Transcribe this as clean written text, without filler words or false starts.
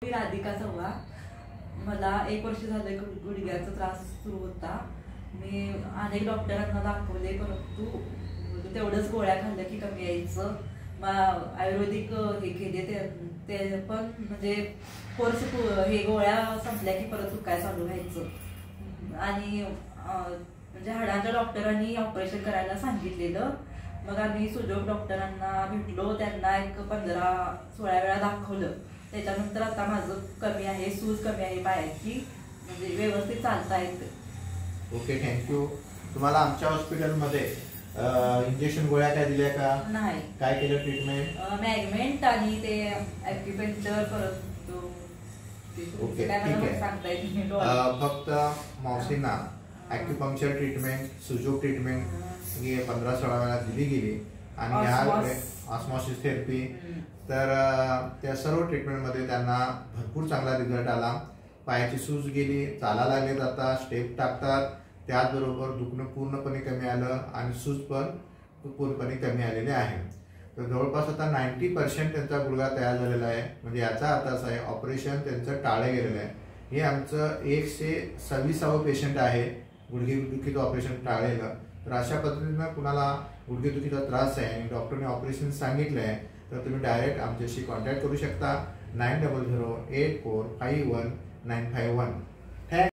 मी राधिका चव्हाण. मला 1 वर्ष झालं गुडघ्याचा त्रास सुरू होता. मी अनेक डॉक्टरांना दाखवले, परंतु तेवढंच गोळ्या खाल्ल्या की कमी यायचं. आयुर्वेदिक हे केले ते पण म्हणजे कोर्स हे गोळ्या संपल्या की परत दुखायला चालू व्हायचं. आणि म्हणजे हाडांच्या डॉक्टरांनी ऑपरेशन करायला सांगितलेलं. मग आम्ही सुजोग डॉक्टरांना भेटलो, त्यांना एक 15-16 वेळा दाखवलं. त्याच्यानंतर आता माझं कमी आहे, सूज कमी आहे पायाची, म्हणजे व्यवस्थित चालता येते. Okay, thank you. तुम्हाला आमच्या हॉस्पिटलमध्ये इंजेक्शन गोळ्या काय दिल्या का? नाही. काय केलं ट्रीटमेंट? मॅगमेंट आणि ते ॲक्युपंक्चर परत. ओके, ठीक आहे. फक्त मावशींना ॲक्युपंक्चर ट्रीटमेंट, सुजोग ट्रीटमेंट ही 15-16 वेळा दिली गेली आणि ऑस्मॉसिस थेरपी. तर त्या सर्व ट्रीटमेंटमध्ये त्यांना भरपूर चांगला रिझल्ट आला. पायाची सूज गेली, चालायला लागले, आता स्टेप टाकतात. त्याचबरोबर दुखणं पूर्णपणे कमी आलं आणि सूज पण पूर्णपणे कमी आलेले आहे. तर जवळपास आता 90% त्यांचा गुडघा तयार झालेला आहे. म्हणजे याचा अर्थ असा आहे ऑपरेशन त्यांचं टाळलं गेलेलं आहे. हे आमचं 126वं पेशंट आहे गुडघेदुखीचं ऑपरेशन टाळलेलं. तर अशा पद्धतीनं कुणाला गुडघेदुखीचा त्रास आहे आणि डॉक्टरने ऑपरेशन सांगितलं आहे तर तुम्ही डायरेक्ट आमच्याशी कॉन्टॅक्ट करू शकता. 9008451951.